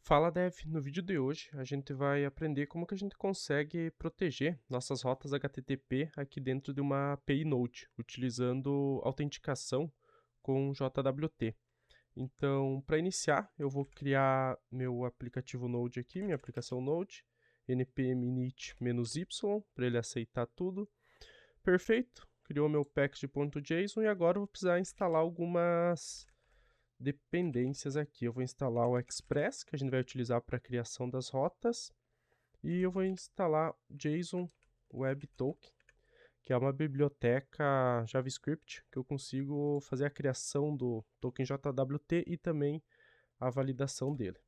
Fala Dev, no vídeo de hoje a gente vai aprender como que a gente consegue proteger nossas rotas HTTP aqui dentro de uma API Node, utilizando autenticação com JWT. Então, para iniciar, eu vou criar meu aplicativo Node aqui, minha aplicação Node, npm init-y, para ele aceitar tudo. Perfeito, criou meu package.json e agora eu vou precisar instalar algumas dependências aqui. Eu vou instalar o Express, que a gente vai utilizar para a criação das rotas, e eu vou instalar JSON Web Token, que é uma biblioteca JavaScript que eu consigo fazer a criação do token JWT e também a validação dele.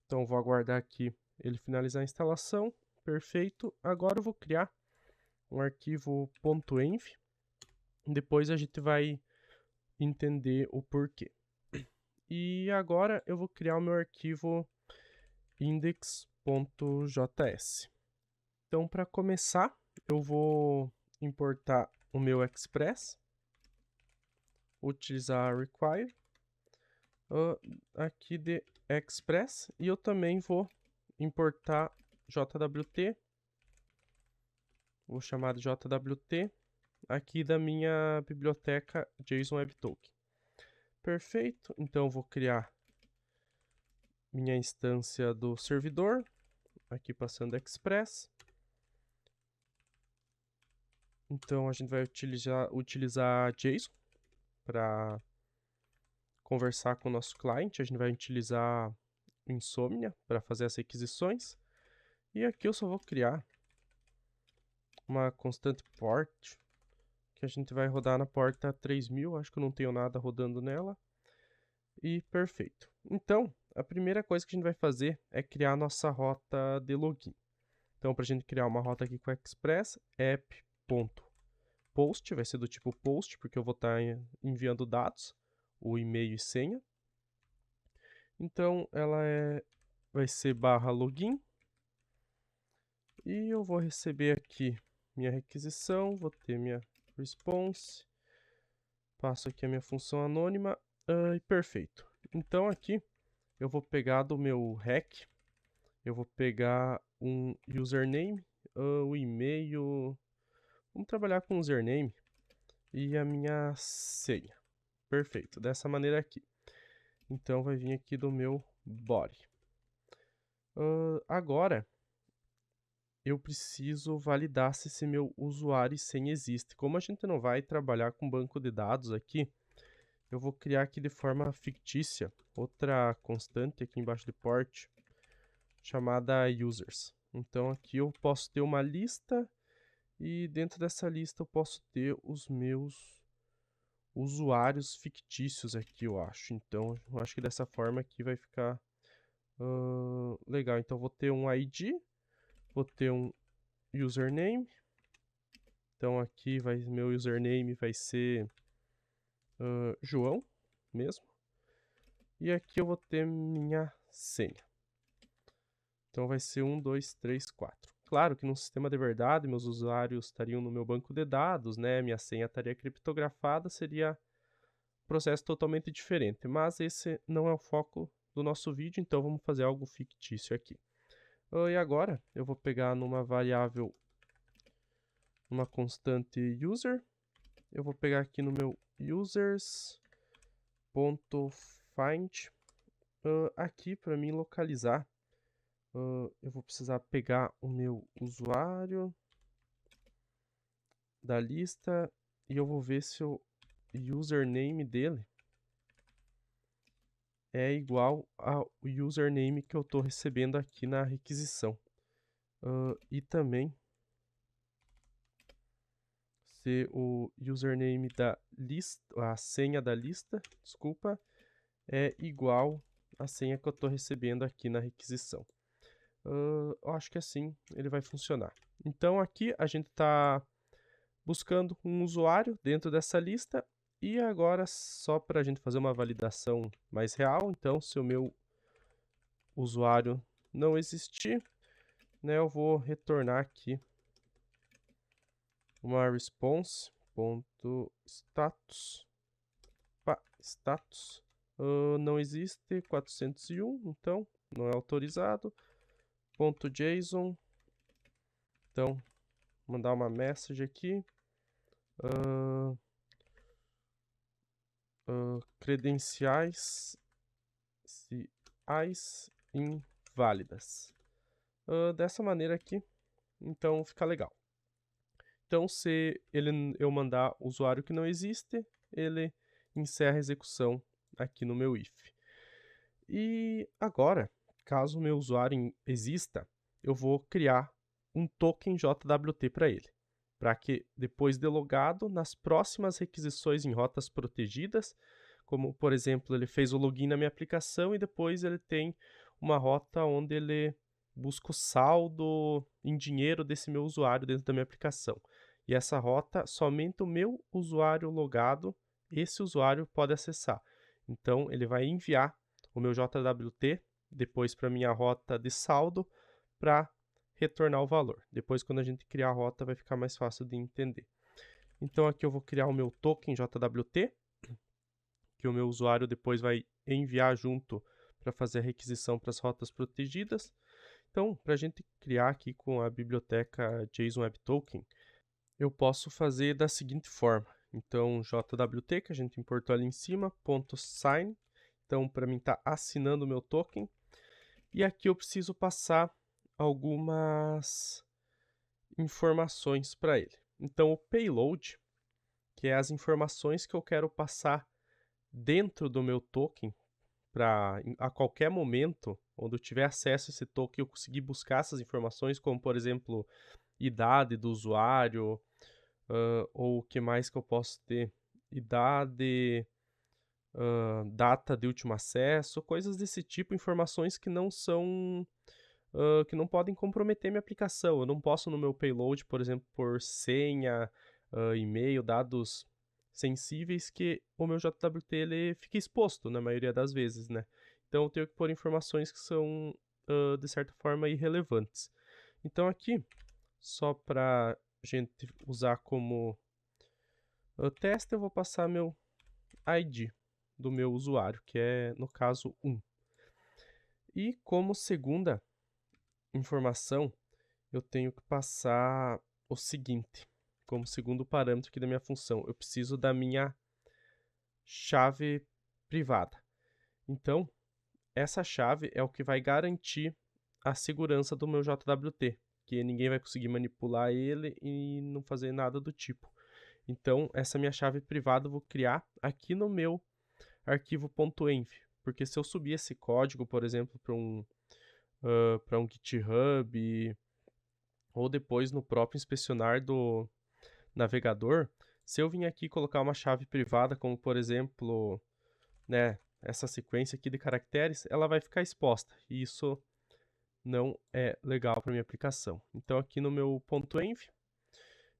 Então eu vou aguardar aqui ele finalizar a instalação. Perfeito. Agora eu vou criar um arquivo .env. Depois a gente vai entender o porquê. E agora eu vou criar o meu arquivo index.js. Então, para começar, eu vou importar o meu Express, utilizar require aqui de Express, e eu também vou importar JWT, vou chamar de JWT, aqui da minha biblioteca JSON Web Token. Perfeito, então eu vou criar minha instância do servidor, aqui passando Express. Então a gente vai utilizar JSON para conversar com o nosso cliente. A gente vai utilizar o Insomnia para fazer as requisições. E aqui eu só vou criar uma constante port, que a gente vai rodar na porta 3000. Acho que eu não tenho nada rodando nela. E perfeito. Então, a primeira coisa que a gente vai fazer é criar a nossa rota de login. Então, para a gente criar uma rota aqui com o Express, app.post, vai ser do tipo post, porque eu vou estar enviando dados, o e-mail e senha. Então, ela vai ser /login. E eu vou receber aqui minha requisição, vou ter minha response, passo aqui a minha função anônima, e perfeito. Então aqui eu vou pegar do meu hack, eu vou pegar um username, o e-mail, vamos trabalhar com username e a minha senha. Perfeito, dessa maneira aqui. Então vai vir aqui do meu body. Agora eu preciso validar se esse meu usuário e senha existe. Como a gente não vai trabalhar com banco de dados aqui, eu vou criar aqui de forma fictícia outra constante aqui embaixo de port, chamada users. Então aqui eu posso ter uma lista e dentro dessa lista eu posso ter os meus usuários fictícios aqui, eu acho. Então eu acho que dessa forma aqui vai ficar legal. Então eu vou ter um ID, vou ter um username. Então aqui meu username vai ser João mesmo. E aqui eu vou ter minha senha. Então vai ser 1, 2, 3, 4. Claro que num sistema de verdade, meus usuários estariam no meu banco de dados, né? Minha senha estaria criptografada, seria um processo totalmente diferente. Mas esse não é o foco do nosso vídeo, então vamos fazer algo fictício aqui. E agora eu vou pegar numa variável, uma constante user, eu vou pegar aqui no meu users.find, aqui para mim localizar, eu vou precisar pegar o meu usuário da lista e eu vou ver se o username dele é igual ao username que eu estou recebendo aqui na requisição. E também se o username da lista, a senha da lista, desculpa, é igual à senha que eu estou recebendo aqui na requisição. Eu acho que assim ele vai funcionar. Então aqui a gente está buscando um usuário dentro dessa lista e agora só para a gente fazer uma validação mais real, então se o meu usuário não existir, né, eu vou retornar aqui uma response.status, status não existe 401, então não é autorizado, .json, então, mandar uma message aqui, credenciais inválidas, dessa maneira aqui, então fica legal. Então, se eu mandar usuário que não existe, ele encerra a execução aqui no meu if. E agora, caso o meu usuário exista, eu vou criar um token JWT para ele, para que depois de logado, nas próximas requisições em rotas protegidas, como por exemplo, ele fez o login na minha aplicação e depois ele tem uma rota onde ele busca o saldo em dinheiro desse meu usuário dentro da minha aplicação. E essa rota, somente o meu usuário logado, esse usuário pode acessar. Então, ele vai enviar o meu JWT depois para minha rota de saldo para retornar o valor. Depois, quando a gente criar a rota, vai ficar mais fácil de entender. Então, aqui eu vou criar o meu token JWT, que o meu usuário depois vai enviar junto para fazer a requisição para as rotas protegidas. Então, para a gente criar aqui com a biblioteca JSON Web Token, eu posso fazer da seguinte forma. Então, JWT, que a gente importou ali em cima, .sign. Então, para mim está assinando o meu token. E aqui eu preciso passar algumas informações para ele. Então, o payload, que é as informações que eu quero passar dentro do meu token, para a qualquer momento, onde eu tiver acesso a esse token, eu conseguir buscar essas informações, como, por exemplo, idade do usuário, ou o que mais que eu posso ter? Idade, data de último acesso, coisas desse tipo, informações que não são, que não podem comprometer minha aplicação. Eu não posso no meu payload, por exemplo, por senha, e-mail, dados sensíveis que o meu JWT ele fica exposto na maioria das vezes, né? Então eu tenho que pôr informações que são, de certa forma, irrelevantes. Então aqui, só para gente usar como teste, eu vou passar meu ID do meu usuário, que é, no caso, 1. E como segunda informação, eu tenho que passar o seguinte, como segundo parâmetro aqui da minha função. Eu preciso da minha chave privada. Então, essa chave é o que vai garantir a segurança do meu JWT, que ninguém vai conseguir manipular ele e não fazer nada do tipo. Então, essa minha chave privada eu vou criar aqui no meu arquivo .env, porque se eu subir esse código, por exemplo, para um GitHub, ou depois no próprio inspecionar do navegador, se eu vim aqui colocar uma chave privada, como por exemplo, né, essa sequência aqui de caracteres, ela vai ficar exposta, e isso não é legal para minha aplicação. Então aqui no meu .env,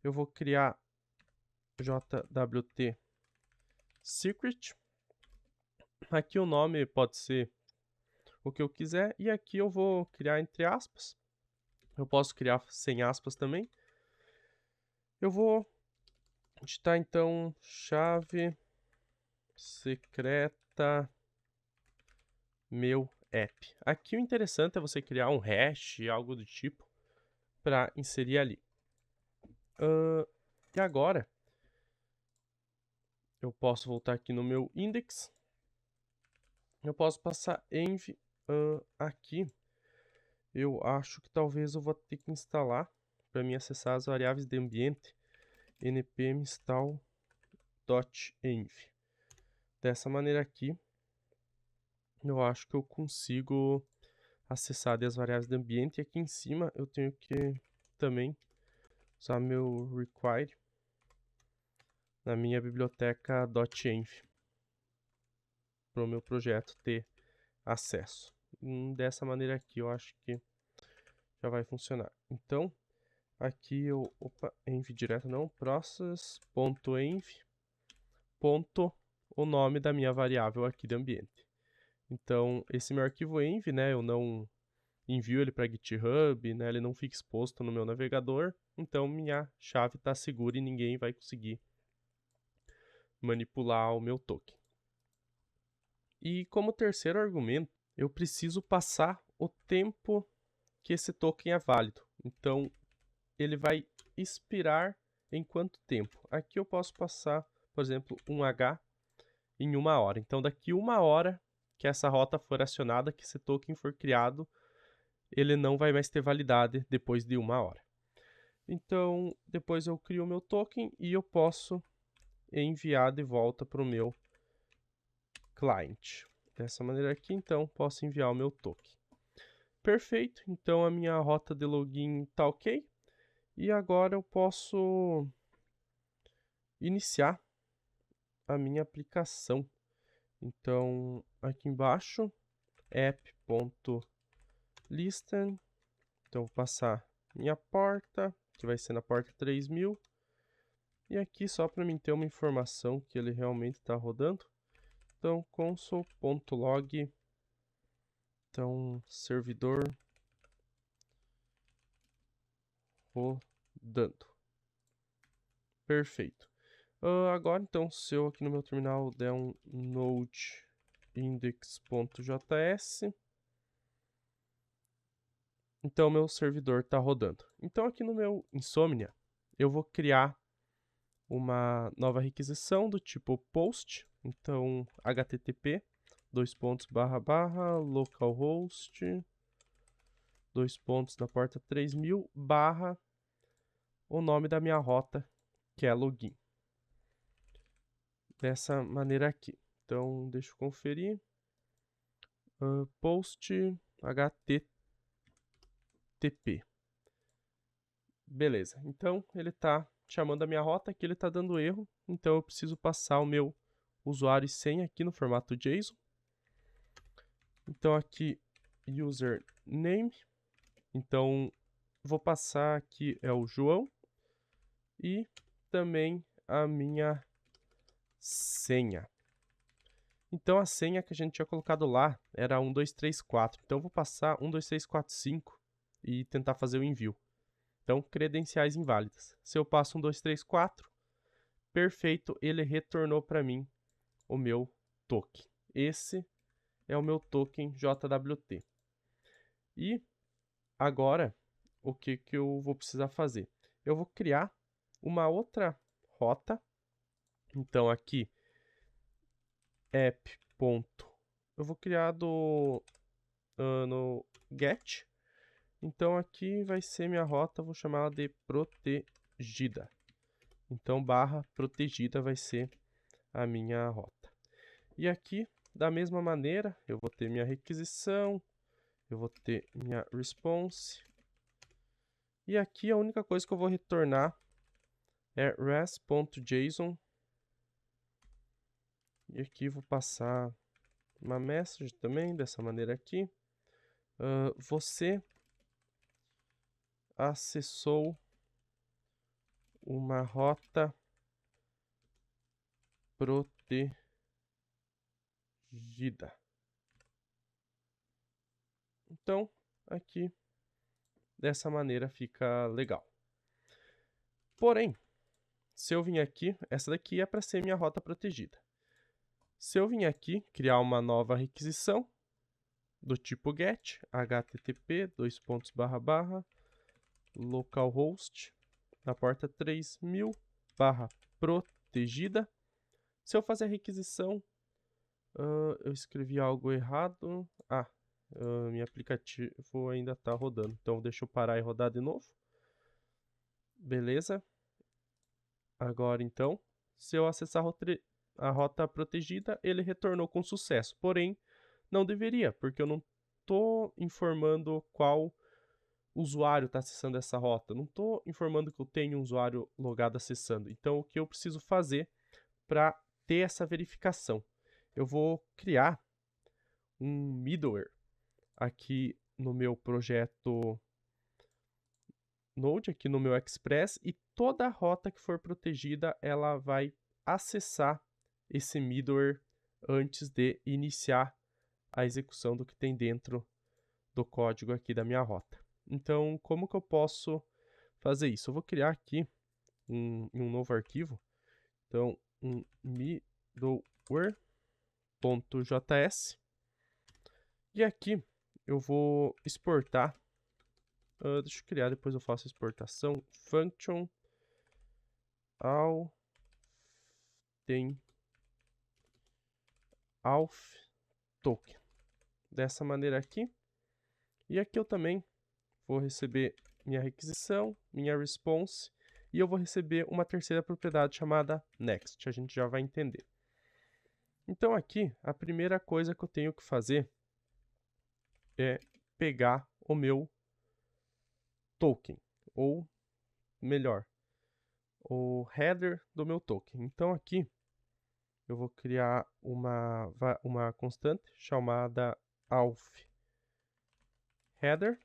eu vou criar JWT secret. Aqui o nome pode ser o que eu quiser, e aqui eu vou criar entre aspas. Eu posso criar sem aspas também. Eu vou digitar então chave secreta meu app. Aqui o interessante é você criar um hash, algo do tipo, para inserir ali. E agora, eu posso voltar aqui no meu index. Eu posso passar env aqui. Eu acho que talvez eu vou ter que instalar, para mim acessar as variáveis de ambiente, npm install .env. Dessa maneira aqui, eu acho que eu consigo acessar as variáveis de ambiente. E aqui em cima eu tenho que também usar meu require na minha biblioteca .env para o meu projeto ter acesso. Dessa maneira aqui eu acho que já vai funcionar. Então, aqui eu, env direto não, process.env ponto o nome da minha variável aqui de ambiente. Então, esse meu arquivo env, né, eu não envio ele para GitHub, né, ele não fica exposto no meu navegador, então minha chave está segura e ninguém vai conseguir manipular o meu token. E como terceiro argumento, eu preciso passar o tempo que esse token é válido. Então, ele vai expirar em quanto tempo? Aqui eu posso passar, por exemplo, um H em 1 hora. Então, daqui 1 hora que essa rota for acionada, que esse token for criado, ele não vai mais ter validade depois de 1 hora. Então, depois eu crio o meu token e eu posso enviar de volta para o meu cliente. Dessa maneira aqui, então, posso enviar o meu token. Perfeito, então a minha rota de login está ok. E agora eu posso iniciar a minha aplicação. Então, aqui embaixo, app.listen. Então, vou passar minha porta, que vai ser na porta 3000. E aqui, só para mim ter uma informação que ele realmente está rodando. Então, console.log. Então, servidor rodando. Perfeito. Agora, então, se eu aqui no meu terminal der um node index.js, então meu servidor está rodando. Então, aqui no meu Insomnia, eu vou criar uma nova requisição do tipo post. Então, http localhost na porta 3000 barra o nome da minha rota, que é login. Dessa maneira aqui. Então, deixa eu conferir. Post http. Beleza. Então, ele está chamando a minha rota, aqui ele está dando erro. Então, eu preciso passar o meu usuário e senha aqui no formato JSON. Então, aqui, username. Então, vou passar aqui é o João. E também a minha senha. Então, a senha que a gente tinha colocado lá era 1234. Então, eu vou passar 12345 e tentar fazer o envio. Então, credenciais inválidas. Se eu passo 1234, perfeito, ele retornou para mim o meu token. Esse é o meu token JWT. E agora, o que eu vou precisar fazer? Eu vou criar uma outra rota. Então, aqui, app. Eu vou criar no get. Então, aqui vai ser minha rota, vou chamar ela de protegida. Então, barra protegida vai ser a minha rota. E aqui, da mesma maneira, eu vou ter minha requisição, eu vou ter minha response. E aqui a única coisa que eu vou retornar é res.json. E aqui vou passar uma message também, dessa maneira aqui. Você acessou uma rota protegida. Então, aqui, dessa maneira fica legal. Porém, se eu vim aqui, essa daqui é para ser minha rota protegida. Se eu vim aqui, criar uma nova requisição do tipo get, http localhost na porta 3000 protegida. Se eu fazer a requisição, eu escrevi algo errado. Meu aplicativo ainda está rodando. Então, deixa eu parar e rodar de novo. Beleza. Agora, então, se eu acessar a rota protegida, ele retornou com sucesso. Porém, não deveria, porque eu não estou informando qual usuário está acessando essa rota. Não estou informando que eu tenho um usuário logado acessando. Então, o que eu preciso fazer para ter essa verificação? Eu vou criar um middleware aqui no meu projeto Node, aqui no meu Express, e toda rota que for protegida, ela vai acessar esse middleware antes de iniciar a execução do que tem dentro do código aqui da minha rota. Então, como que eu posso fazer isso? Eu vou criar aqui um novo arquivo. Então, um middleware.js. E aqui eu vou exportar. Deixa eu criar, depois eu faço a exportação. Function auth token. Dessa maneira aqui. E aqui eu também vou receber minha requisição, minha response, e eu vou receber uma terceira propriedade chamada next. A gente já vai entender. Então aqui, a primeira coisa que eu tenho que fazer é pegar o meu token, ou melhor, o header do meu token. Então aqui eu vou criar uma constante chamada auth header,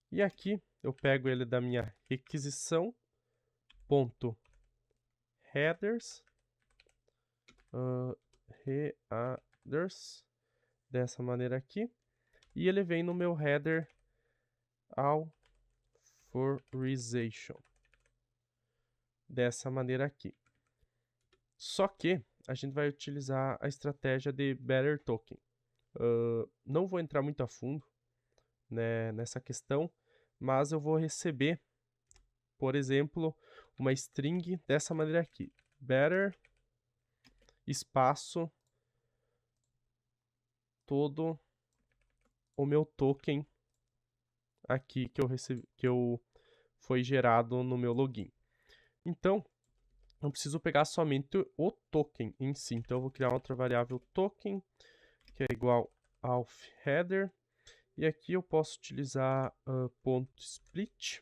e aqui eu pego ele da minha requisição ponto headers, dessa maneira aqui, e ele vem no meu header authorization, dessa maneira aqui. Só que a gente vai utilizar a estratégia de better token. Não vou entrar muito a fundo, né, nessa questão, mas eu vou receber, por exemplo, uma string dessa maneira aqui, better espaço todo o meu token aqui que foi gerado no meu login. Então, eu preciso pegar somente o token em si. Então, eu vou criar outra variável token, que é igual ao header. E aqui eu posso utilizar .split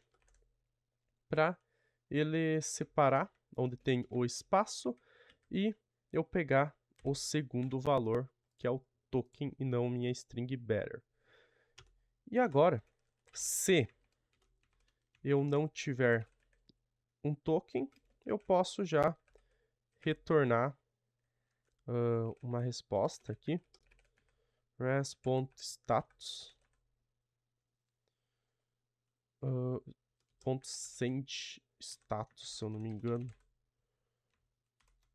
para ele separar onde tem o espaço e eu pegar o segundo valor, que é o token, e não minha string better. E agora, se eu não tiver um token, eu posso já retornar uma resposta aqui, res.status, .send status, se eu não me engano,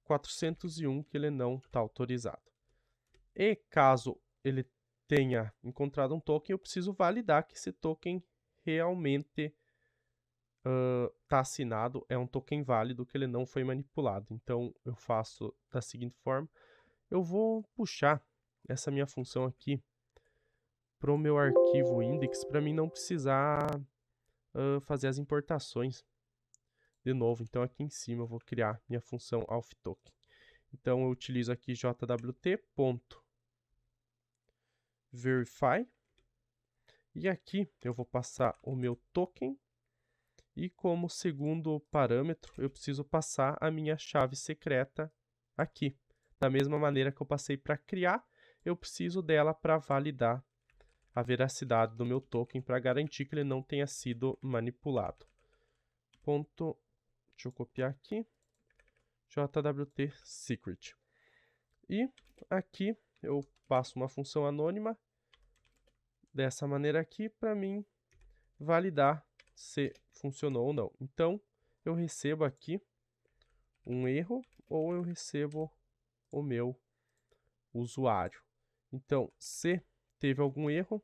401, que ele não está autorizado. E caso ele tenha encontrado um token, eu preciso validar que esse token realmente está assinado, é um token válido, que ele não foi manipulado. Então eu faço da seguinte forma: eu vou puxar essa minha função aqui para o meu arquivo index, para mim não precisar fazer as importações de novo. Então aqui em cima eu vou criar minha função authToken. Então eu utilizo aqui jwt.verify, e aqui eu vou passar o meu token, e como segundo parâmetro eu preciso passar a minha chave secreta aqui. Da mesma maneira que eu passei para criar, eu preciso dela para validar a veracidade do meu token, para garantir que ele não tenha sido manipulado. Deixa eu copiar aqui, jwt secret. E aqui eu passo uma função anônima dessa maneira aqui para mim validar se funcionou ou não. Então eu recebo aqui um erro ou eu recebo o meu usuário. Então, se teve algum erro,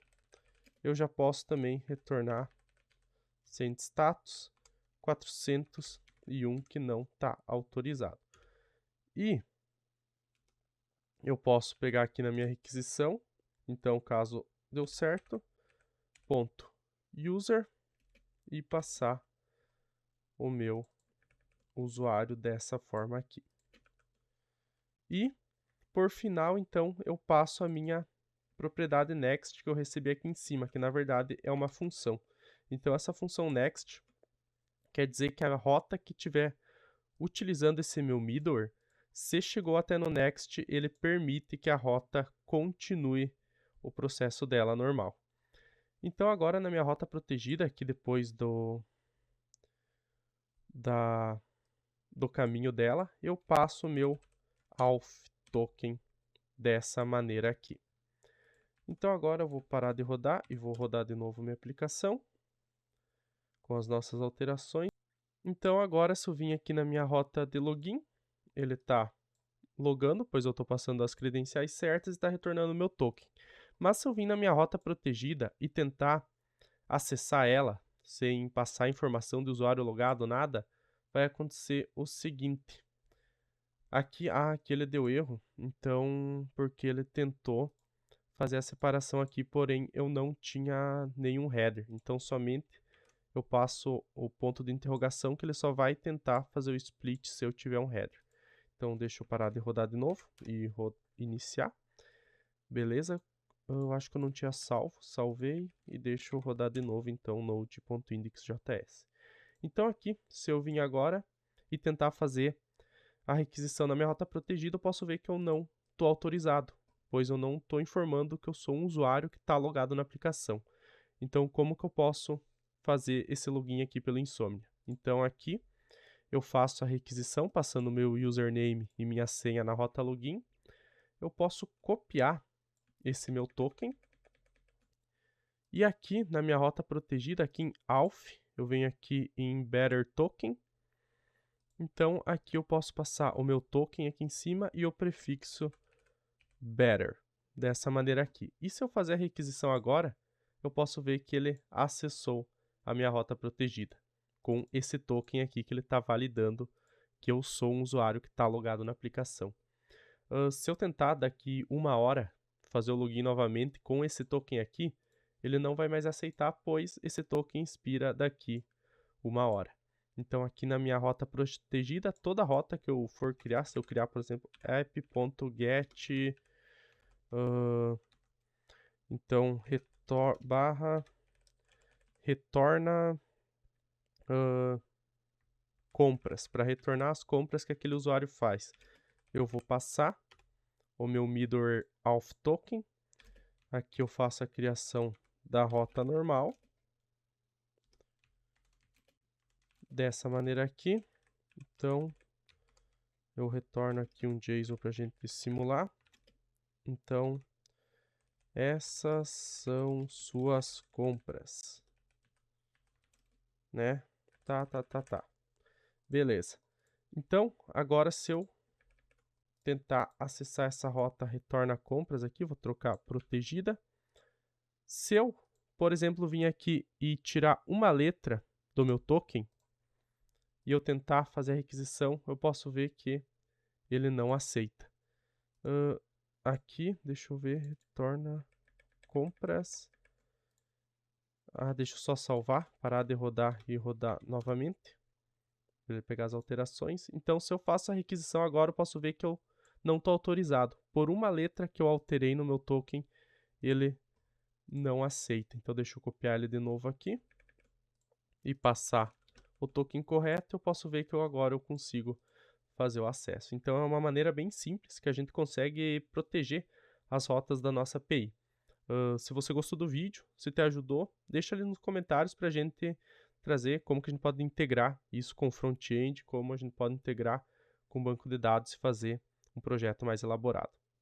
eu já posso também retornar send status 401, que não está autorizado. E eu posso pegar aqui na minha requisição, então caso deu certo, ponto user, e passar o meu usuário dessa forma aqui. E por final, então, eu passo a minha propriedade next que eu recebi aqui em cima, que na verdade é uma função. Então essa função next quer dizer que a rota que estiver utilizando esse meu middleware, se chegou até no next, ele permite que a rota continue o processo dela normal. Então agora na minha rota protegida, aqui depois do caminho dela, eu passo o meu auth token dessa maneira aqui. Então agora eu vou parar de rodar e vou rodar de novo minha aplicação com as nossas alterações. Então agora, se eu vim aqui na minha rota de login, ele está logando, pois eu estou passando as credenciais certas e está retornando o meu token. Mas se eu vir na minha rota protegida e tentar acessar ela sem passar informação do usuário logado, nada, vai acontecer o seguinte. Aqui ele deu erro, então, porque ele tentou fazer a separação aqui, porém eu não tinha nenhum header. Então, somente eu passo o ponto de interrogação que ele só vai tentar fazer o split se eu tiver um header. Então, deixa eu parar de rodar de novo e iniciar. Beleza? Eu acho que eu não tinha salvo, salvei e deixo eu rodar de novo, então, node.indexjs. Então aqui, se eu vir agora e tentar fazer a requisição na minha rota protegida, eu posso ver que eu não estou autorizado, pois eu não estou informando que eu sou um usuário que está logado na aplicação. Então, como que eu posso fazer esse login aqui pelo Insomnia? Então aqui, eu faço a requisição passando meu username e minha senha na rota login. Eu posso copiar esse meu token. E aqui na minha rota protegida, aqui em Auth, eu venho aqui em Better Token. Então aqui eu posso passar o meu token aqui em cima e o prefixo Better, dessa maneira aqui. E se eu fazer a requisição agora, eu posso ver que ele acessou a minha rota protegida, com esse token aqui que ele está validando que eu sou um usuário que está logado na aplicação. Se eu tentar daqui 1 hora fazer o login novamente com esse token aqui, ele não vai mais aceitar, pois esse token expira daqui 1 hora. Então aqui na minha rota protegida, toda rota que eu for criar, se eu criar, por exemplo, app.get, então retorna compras, para retornar as compras que aquele usuário faz. Eu vou passar o meu middleware auth token. Aqui eu faço a criação da rota normal. Dessa maneira aqui. Então, eu retorno aqui um JSON para a gente simular. Então, essas são suas compras. Né? Tá. Beleza. Então, agora se eu tentar acessar essa rota retorna compras aqui, vou trocar protegida. Se eu, por exemplo, vir aqui e tirar uma letra do meu token e eu tentar fazer a requisição, eu posso ver que ele não aceita. Aqui, deixa eu ver, retorna compras. Deixa eu só salvar, parar de rodar e rodar novamente, para ele pegar as alterações. Então, se eu faço a requisição agora, eu posso ver que eu não estou autorizado. Por uma letra que eu alterei no meu token, ele não aceita. Então, deixa eu copiar ele de novo aqui e passar o token correto. Eu posso ver que agora eu consigo fazer o acesso. Então, é uma maneira bem simples que a gente consegue proteger as rotas da nossa API. Se você gostou do vídeo, se te ajudou, deixa ali nos comentários para a gente trazer como que a gente pode integrar isso com o front-end, como a gente pode integrar com o banco de dados e fazer um projeto mais elaborado.